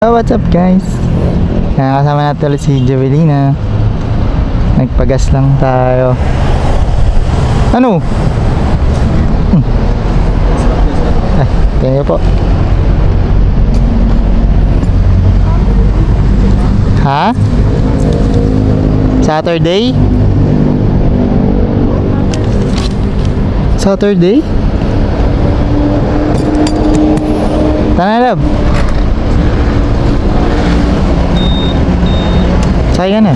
So what's up guys? Kasama natin ulit si Jovelina. Nagpagas lang tayo. Ano? Thank you po. Ha? Saturday? Saturday? Tara love. Sakay ka na.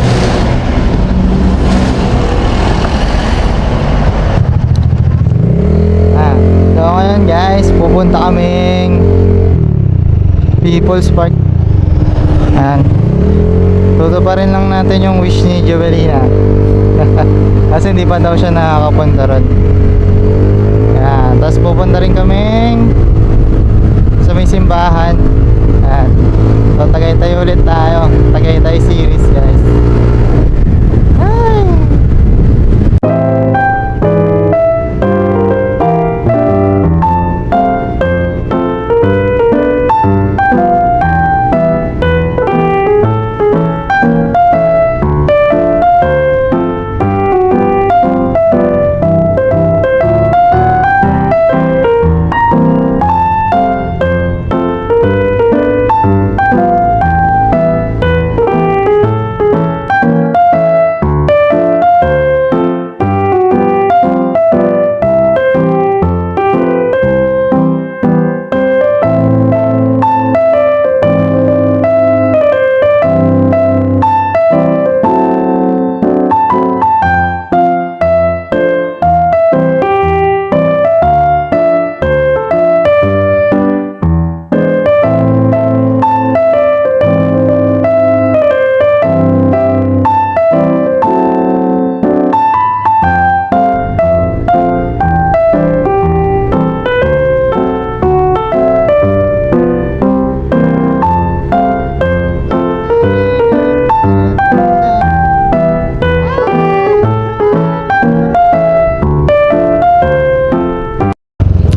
So ngayon guys, pupunta kaming People's Park. Ayan. Tutuparin lang natin yung wish ni Jovelina. Kasi hindi pa daw siya nakakapunta ron. Ayan. Tapos pupunta rin kaming sa may simbahan. Ayan. So Tagaytay ulit tayo. Tagaytay series guys.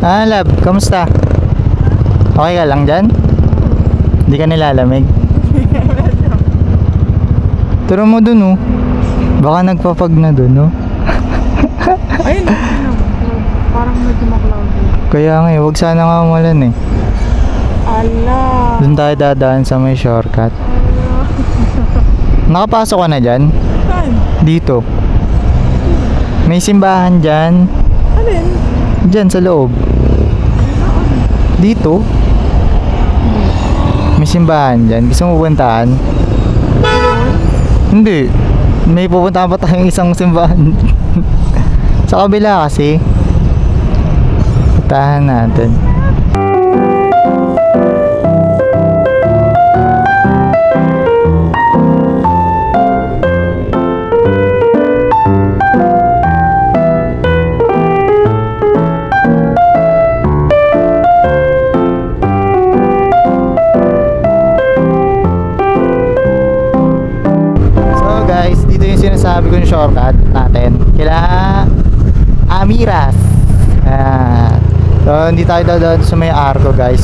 Hi! Love, kamusta? Okay ka lang dyan? Hindi ka nilalamig? Turo mo dun oh. Baka nagpapag na dun oh. Ayun, parang medyo maklaudy. Kaya nga huwag sana nga umulan eh. Ala. Doon tayo dadaan sa may shortcut. Nakapasok ka na dyan? Saan? Dito. May simbahan dyan. Alin? Dyan sa loob. Dito. May simbahan dyan. Gusto mo pupuntahan? Hindi. May pupuntahan pa tayong isang simbahan. Sa kabila kasi. Puntahan natin. Sinasabi ko yung shortcut natin kila Amiras. So hindi tayo dadaan sa may Arco guys.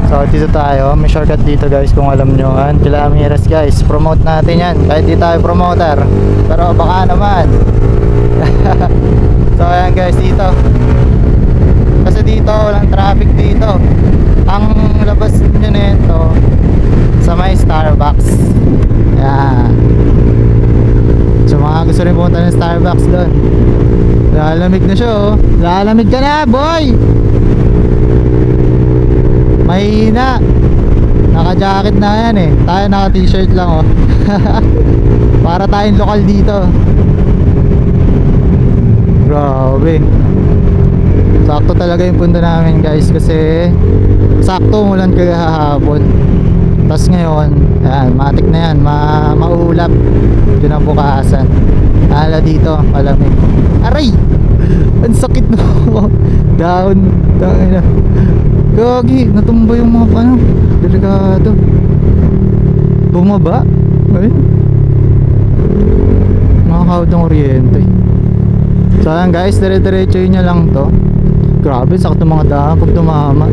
So dito tayo, may shortcut dito guys kung alam nyo. Kila Amiras guys, promote natin yan kahit di tayo promoter, pero baka naman. So ayan guys, dito kasi dito walang traffic dito. Ang labas nyo nito sa may Starbucks. So mga gusto rin pumunta ng Starbucks doon. Lalamig na siya oh. Lalamig ka na boy. Mahina. Naka-jacket na yan eh. Tayo naka-t-shirt lang oh. Para tayong lokal dito. Grabe. Sakto talaga yung punta namin guys. Kasi sakto umulan kagahapon. Tapos ngayon, ayan, matik na yan, maulap kinabukasan. Hala dito, malamig. Aray! Ang sakit no. Down, tangina. Gagi, natumba yung mga delikado. Bumaba. Ayun. Nakakawad ng kuryente. So ayan guys, dire-diretso nyo lang to. Grabe, sakit ng mga daan pag tumama.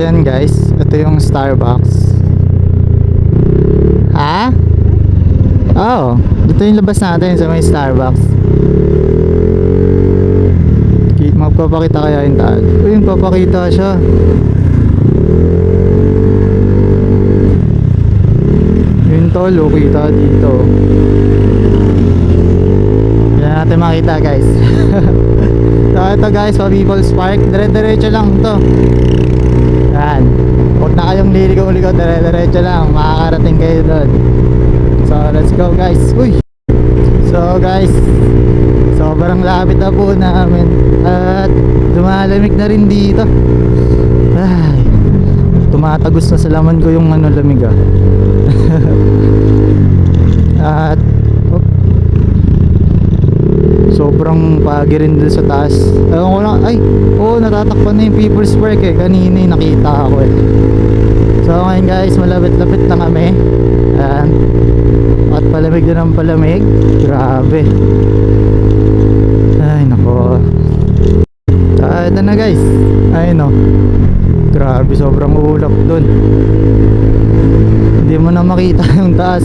ayan guys, ito yung Starbucks. Ha? Oo, dito yung labas natin sa may Starbucks. Magpapakita kaya yung taal. Uy, magpapakita siya. Yun tol, kita dito. Yan natin makita guys. So ito guys, pa People's Park. Dire-diretso lang to. Yan. Huwag na kayong liligaw-ligaw, dire-diretso lang. Makakarating kayo doon. So let's go guys. Uy! So guys, sobrang lapit na po namin. At lumalamig na rin dito. Ay, tumatagos na sa laman ko yung ano, lamig ah. At sobrang pagi rin dun sa taas. Ewan ko lang, ay, oo, natatakpan na yung People's Park eh. Kanina yung nakita ako eh. So ngayon guys, malapit-lapit na kami. Ayan. At palamig na ng palamig. Grabe. Ay, nako. Ito na guys. Ay no. Grabe, sobrang ulap dun. Hindi mo na makita yung taas.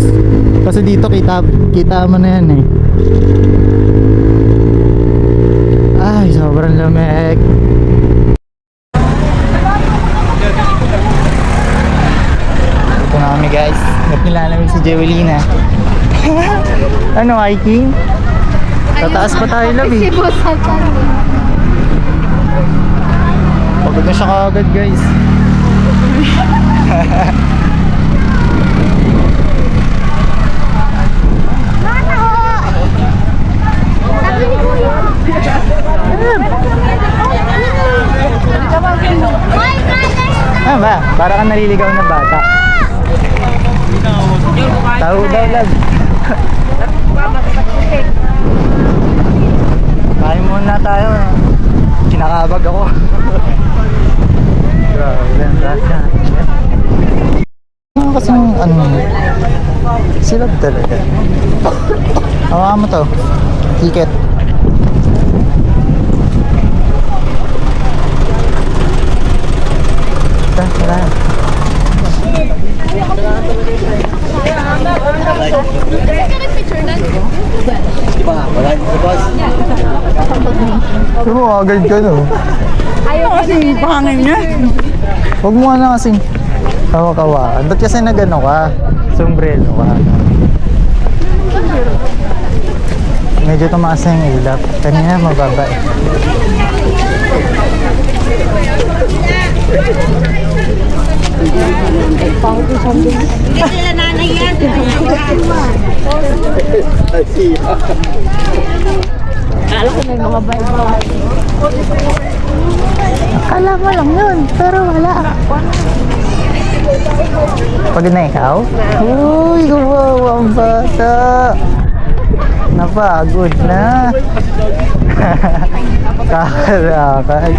Kasi dito kita mo na yan eh. Ay, sobrang lamig. Ito na kami guys. Napilalamig si Jewelina. Ano, hiking? Tataas pa tayo labi. Pagod na siya kagad guys. Ano ba? Para kang naliligaw na bata. Tao daw lang. Kain muna tayo. Kinakabag ako. Grabe lang rasa. Kasi ano, silab talaga. Hawakan mo to. Ticket. Tara. Pero mo agad ka no. Ayaw kasi pangin niya. Huwag mo na kasing kawa-kawa. Ba't kasi nagano ka? Sombrero ka. Medyo tumaas na yung ilap. Kanina mababa eh. Hindi sila nanay yan. Kala ko may mga bayo. Akala mo lang yun, pero wala. Pagod na ikaw? Uy, kawawa ang bata. Napagod na. Kakalakal.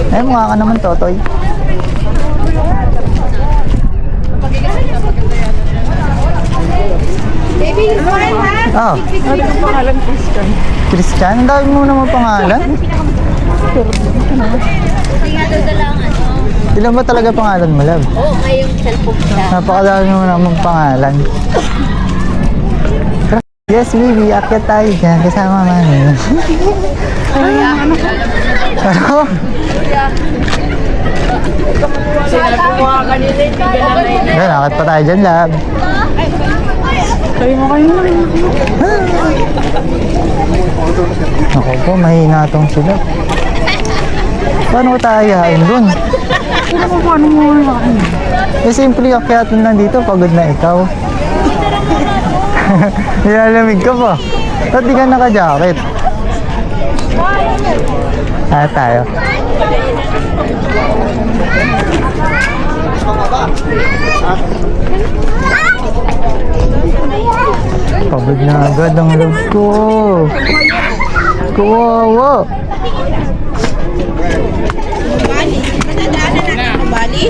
Ay, mukha ka naman, Totoy. Baby, smile ha? Oh, Ano yung pangalan Christian? Christian? Ang dami mo naman pangalan. Tingnan doon lang ano. Ilan ba talaga pangalan mo, love? Oo, ngayong cellphone siya. Napakadami mo naman pangalan. Yes, baby, akyat tayo dyan kasama mami. Ano? Yan, akyat pa tayo dyan, love. Kayo mo kayo na. Ako po, mahina tong sila. Paano ko tayo hain dun? Paano mo kayo? Eh, simple akyatan lang dito, pagod na ikaw. Nilalamig ka pa. Ba't di ka naka-jacket? Tayo. Pagod na agad ang love ko. Kawawa. Bali. Matadaanan na ako, Bali.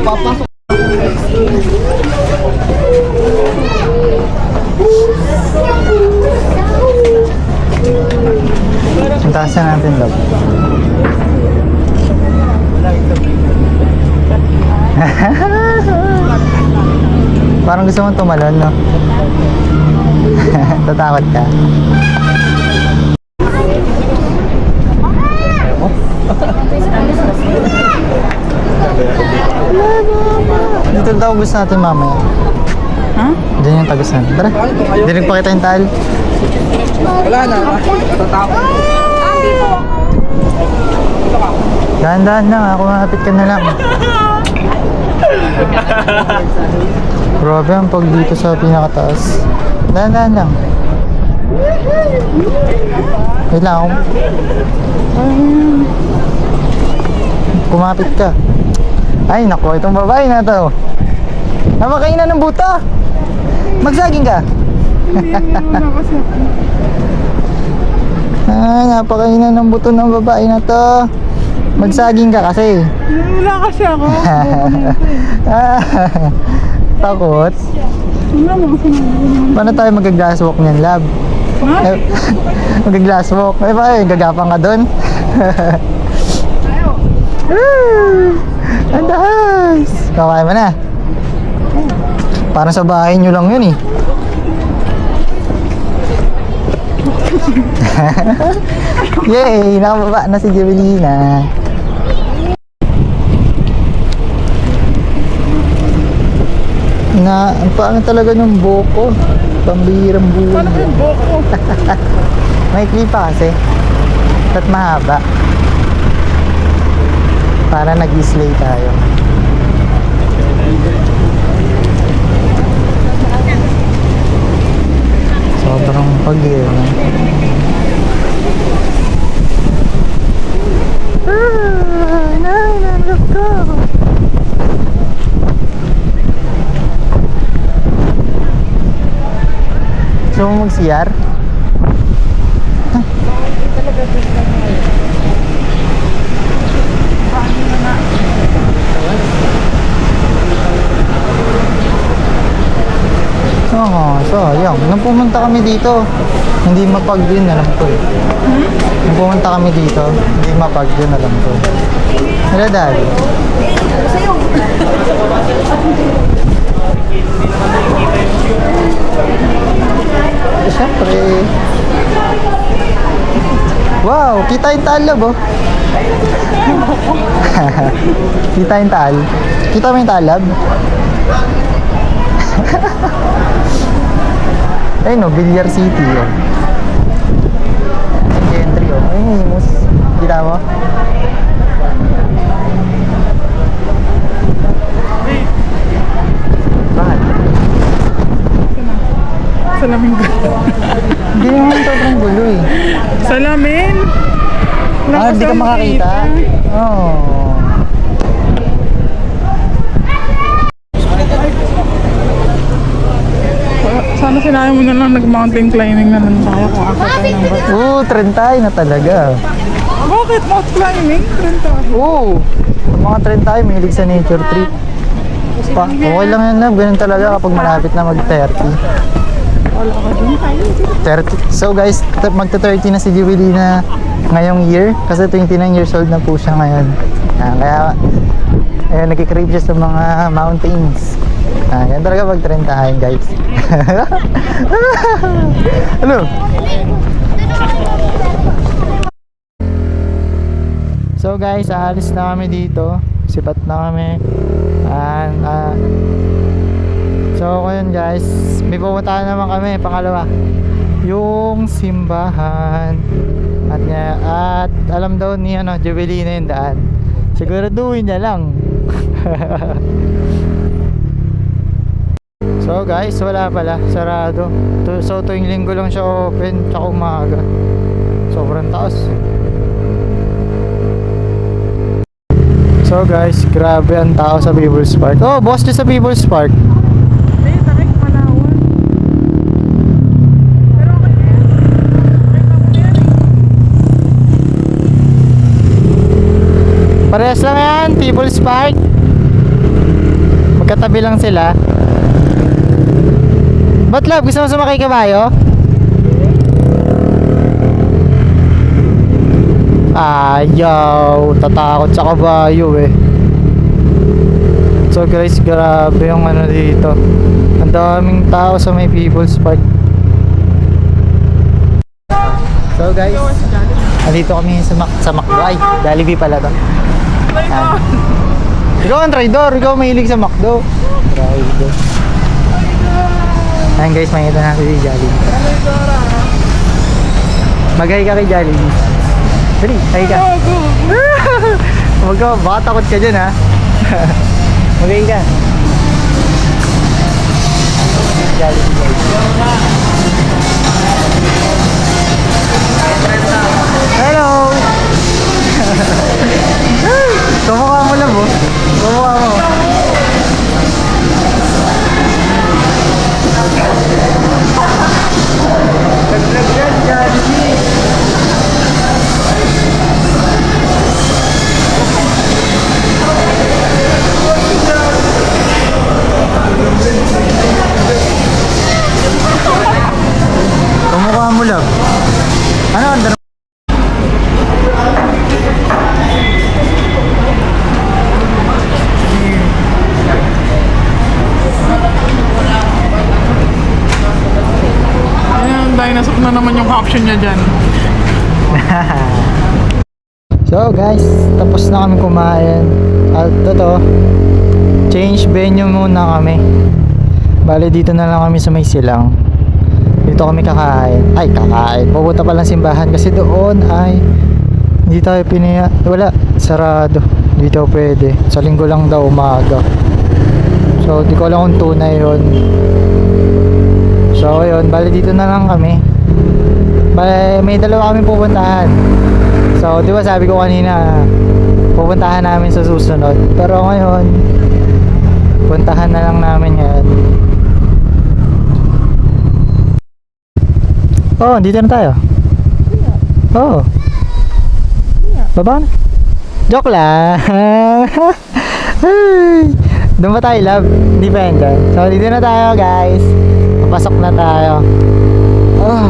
Papasok. Ang taas na natin, love. Parang gusto mong tumalon, no? Tatakot ka. Dito daw gusto natin mamaya. Ha? Diyan yung tagus natin. Tara, dinig pa kita yung tal. Dahan-dahan lang, ako malapit ka na lang. Grabe ang pag dito sa pinakataas. Dahan-dahan lang. Wait lang ako. Kumapit ka. Ay naku, itong babae na to. Napakainan ng buto. Magsaging ka. Ay, napakainan ng buto ng babae na to. Magsaging ka kasi. Wala kasi ako. Takot. Wala mo kasi Paano tayo mag-glass walk niyan, lab? Ha? Mag-glass walk. Ay ba, gagapang ka doon? Ang dahas! Kakain mo na. Parang sa bahay nyo lang yun eh. Yay! Nakababa na si Javelina. Ang paano talaga ng buko. Pambihirang buhay. Paano yung buko? May klipa kasi. At mahaba. Para nag-slay tayo. Sobrang pag-iwan. Nangarap ko. Gusto mo mag-CR? Oo, sayang. Nung pumunta kami dito, hindi mapag-green, alam ko eh. Nung pumunta kami dito, hindi mapag-green, alam ko. Hello, Daddy. Siyempre. Wow, kita yung talab oh. Kita yung tal. Kita mo yung talab? Ayun no, Villar City oh. Gentry oh. Ayun, Imus. Kita mo? Bakit? Salamin ko. Hindi naman sobrang gulo eh. Salamin? Ah, hindi ka makakita? Oo. Sana sinabi mo na lang nag-mountain climbing na lang tayo kung ako tayo ng bato. Oo, trend tayo na talaga. Bakit mount climbing? Trend tayo. Oo. Yung mga trend tayo, mahilig sa nature trip. Okay lang yan, love. Ganun talaga kapag malapit na mag-30. Wala ka dun. 30. So guys, magta-30 na si Jubilina ngayong year. Kasi 29 years old na po siya ngayon. Kaya, ayun, nag-crave siya sa mga mountains. Yan talaga pag-trend tayo, guys. Ano? So guys, aalis na kami dito. Sipat na kami. So ngayon guys, may pupuntahan naman kami, pangalawa. Yung simbahan. At alam daw ni Jubilina yung daan. Siguraduhin niya lang. So guys, wala pala, sarado. So tuwing linggo lang siya open, tsaka umaga. Sobrang taas. So guys, grabe ang tao sa People's Park. Oh, boss niya sa People's Park. Hindi, takik Palawan. Pero okay na yan. Parehas lang yan, People's Park. Magkatabi lang sila. Ba't love, gusto mo sumakay kabayo? Ayaw, tatakot sa kabayo eh. So guys, grabe yung ano dito. Ang daming tao sa may People's Park. So guys, andito kami sa McDo. Ay, Jollibee pala to. Ayan. Ikaw ang traidor, ikaw mahilig sa McDo. Traidor. Ayan guys, makita natin si Jollibee. Mag-hi ka kay Jollibee. Dali, hi ka. Huwag ka, baka takot ka dyan ha. Mag-hi ka. Jollibee guys. Hello! Kumukha mo lang oh. Kumukha mo. Kumukha mo lang. Ano ang Ayan, dinosaur na naman yung caption niya dyan. So guys, tapos na kami kumain. At totoo, change venue muna kami. Bale dito na lang kami sa may silang. Dito kami kakain. Ay, kakain. Pupunta pa lang simbahan kasi doon ay hindi tayo wala, sarado. Dito pwede. Sa linggo lang daw umaga. So, di ko alam kung tunay yun. So, yun. Bale dito na lang kami. Bale, may dalawa kami pupuntahan. So, di ba sabi ko kanina, pupuntahan namin sa susunod. Pero ngayon, puntahan na lang namin ngayon. Oh, dito na tayo. Oh. Baba na. Joke lang. Doon ba tayo, love? Hindi pa yun dyan. So, dito na tayo, guys. Papasok na tayo. Oh.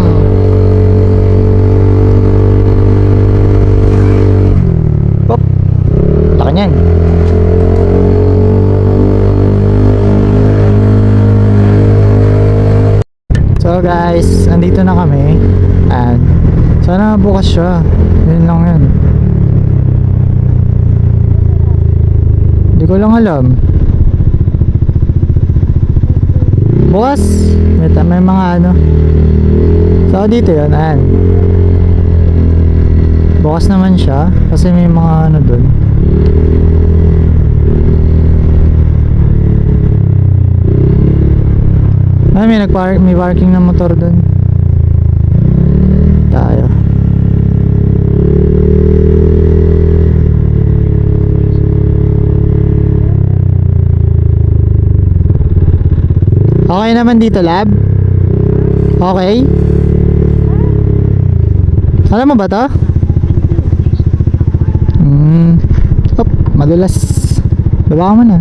Pop. Laka niyan. So guys, andito na kami. And sana bukas siya. Yun lang yun. Hindi ko lang alam. Bukas may mga ano. So dito yun. Ayan. Bukas naman siya. Kasi may mga ano dun. Ay, may parking na motor doon. Tayo. Okay naman dito, lab? Okay? Alam mo ba to? Op, madulas. Baba mo na.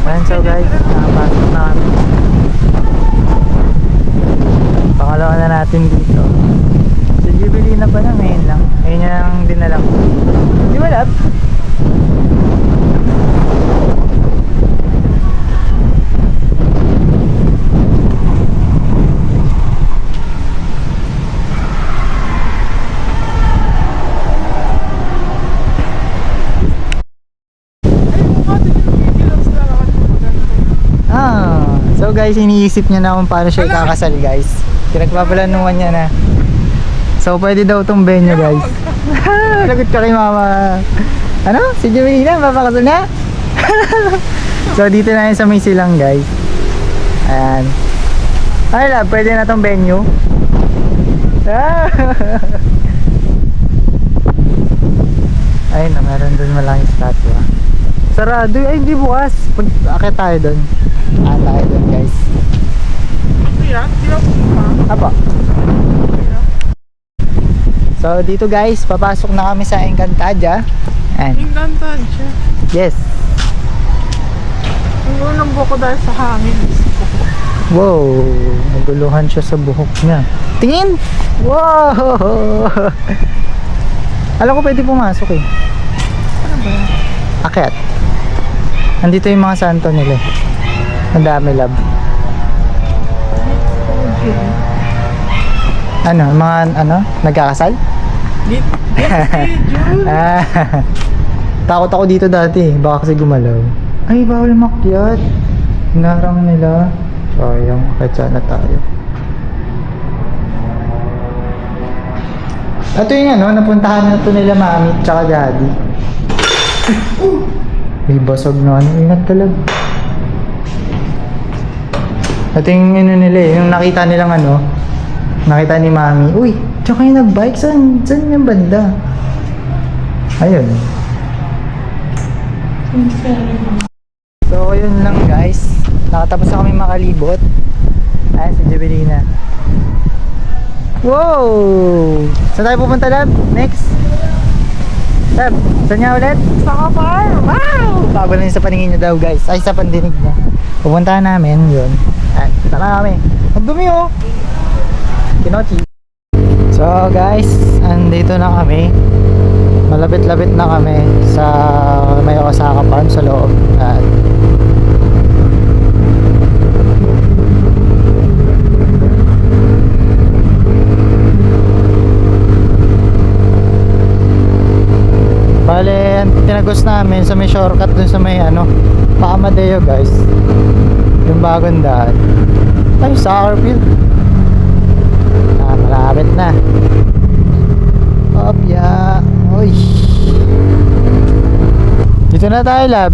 Ayan, so guys, nakapasok na kami. Pangalawa na natin dito. Sa Jubilee na pala, ngayon lang. Ngayon lang dinala ko. Di ba, lab? So guys, iniisip niya na kung paano siya ikakasal, guys. Pinagpaplanuhan niya na. So pwede daw tong venue, guys. Lagot ka kay mama. Ano? Si Jumelina, papakasal na? So dito na yun sa may silang, guys. Ayan. Ay lab, pwede na tong venue. Ayun na, meron dun malaking statue. Sarado, ay hindi bukas. Akit tayo dun. Tayo dun, guys. Apa. So dito, guys, papasok na kami sa Encantadia. Encantadia? Yes. Ang ng buko dahil sa hangin. Wow, naguluhan siya sa buhok niya. Tingin! Wow! Alam ko pwede pumasok eh. Ano ba yan? Akyat. Andito yung mga santo nila eh. Ang dami, love. Okay. Ano, mga ano, nagkakasal? Get schedule. Ah, takot ako dito dati, baka kasi gumalaw. Ay, bawal makyat. Hinarang nila. Sayang, kahit sana tayo. Ito yung ano, napuntahan na ito nila mami tsaka daddy. May basag na ano, ingat ka lang. Ito yung ano nila eh, yung nakita nilang ano, nakita ni mami. Uy, tsaka yung nag-bike, saan yung banda? Ayun. So, yun lang guys. Nakatapos na kami makalibot. Ayan si Jebelina. Wow! Saan tayo pupunta, Lab? Next? Lab, saan niya ulit? Saka farm. Wow! Bago lang sa paningin niya daw guys. Ay, sa pandinig niya. Pupuntahan namin yun. At tara kami. Ang dumi oh! Kinochi. So guys, andito na kami. Malapit-lapit na kami sa may Osaka Farm sa loob. At bale, tinagos namin sa may shortcut dun sa may ano, Paamadeo guys. Yung bagong daan. Ay, soccer field. Ah, malapit na. Opya. Uy. Dito na tayo, lab.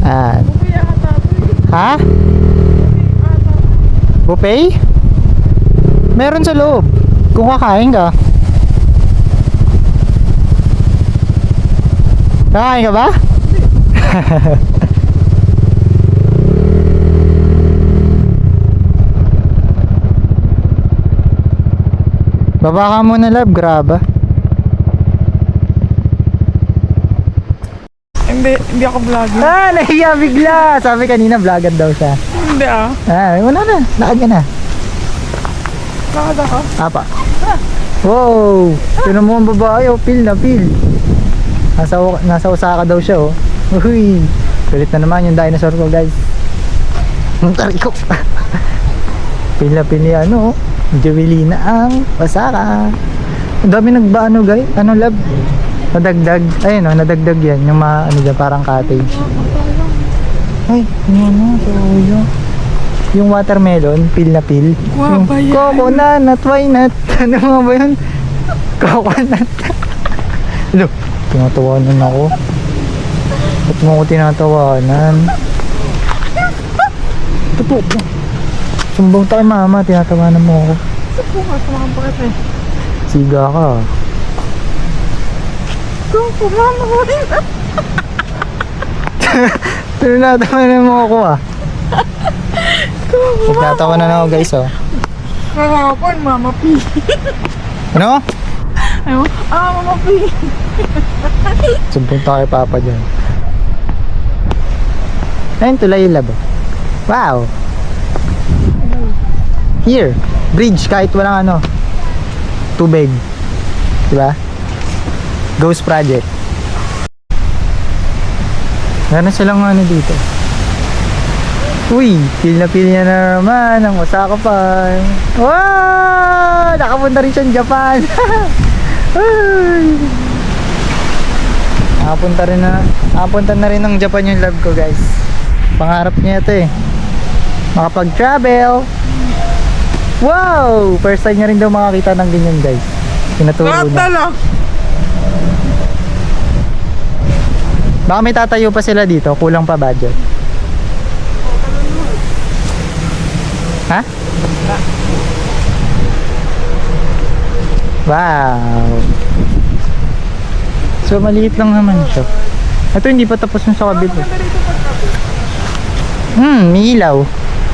Ah. Buffet ata to eh. Ha? Buffet ata. Buffet? Meron sa loob. Kung kakain ka. Kakain ka ba? Baba ka muna, lab. Graba. Hindi ako vlogger. Ah, nahiya bigla. Sabi kanina, vlogger daw siya. Hindi ah. Ah, wala na. Lakad ka na. Lakad ako. Apa. Wow! Tinan mo ang babae, oh. Pil na pil. Nasa Osaka daw siya, oh. Uy! Kulit na naman yung dinosaur ko, guys. Ang tarik ko. Pil na pil ni ano, oh. Jewelina ang Osaka. Ang dami nagbaano, guys. Ano, lab? Nadagdag. Ayun, oh. Nadagdag yan. Yung mga, ano dyan, parang cottage. Ay, ano, so, yung watermelon, pil na pil. Guwaba Yung yan. coconut, why not? Ano nga ba yun? Coconut. Ano? Tinatawanan ako. Ba't mo ako tinatawanan? Ito po. Sumbong tayo mama, tinatawanan mo ako. Ito po nga, sumakang pa kasi. Siga ka. Ito, mama ko rin. Tinatawanan mo ako ah. Tinatawanan ako guys oh. Kahapon, Mama P. Ano? Ayun, Mama P. Sumbong tayo papa dyan. Ayun, tulay yung labo. Wow! Here, bridge kahit walang ano, tubig. Diba? Ghost project. Meron silang ano dito. Uy, feel niya na naman ang Osaka Farm. Wow! Nakapunta rin siya ng Japan. Uy! Nakapunta na rin ng Japan yung love ko guys. Pangarap niya ito eh. Makapag-travel. Wow! First time niya rin daw makakita ng ganyan guys. Tinuturo Lahat na. tala. Baka may tatayo pa sila dito, kulang pa budget. Ha? Wow! So maliit lang naman siya. Ito hindi pa tapos yung sa kabila. May ilaw.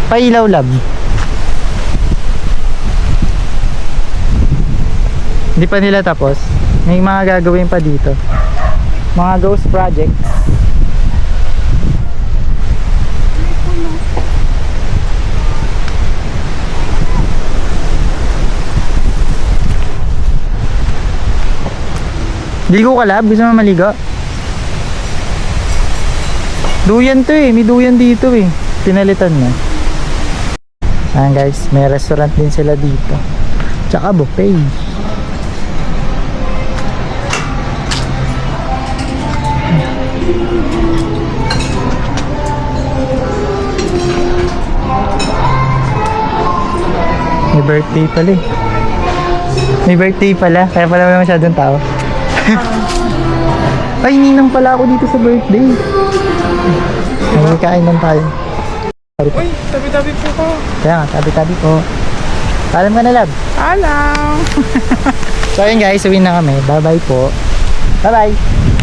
Pailaw lab. Hindi pa nila tapos. May mga gagawin pa dito. Mga ghost projects. Ligo ka, lab? Gusto mo maligo? Duyan to eh. May duyan dito eh. Pinalitan na. Ayan guys, may restaurant din sila dito. Tsaka buffet. May birthday pala eh. May birthday pala, kaya pala wala masyadong tao. Ay, ninang pala ako dito sa birthday. May kainan tayo. Uy, tabi-tabi po ko. Kaya nga, tabi-tabi po. Paalam ka na, lab. Alam. So ayun guys, uwi na kami. Bye-bye po. Bye-bye.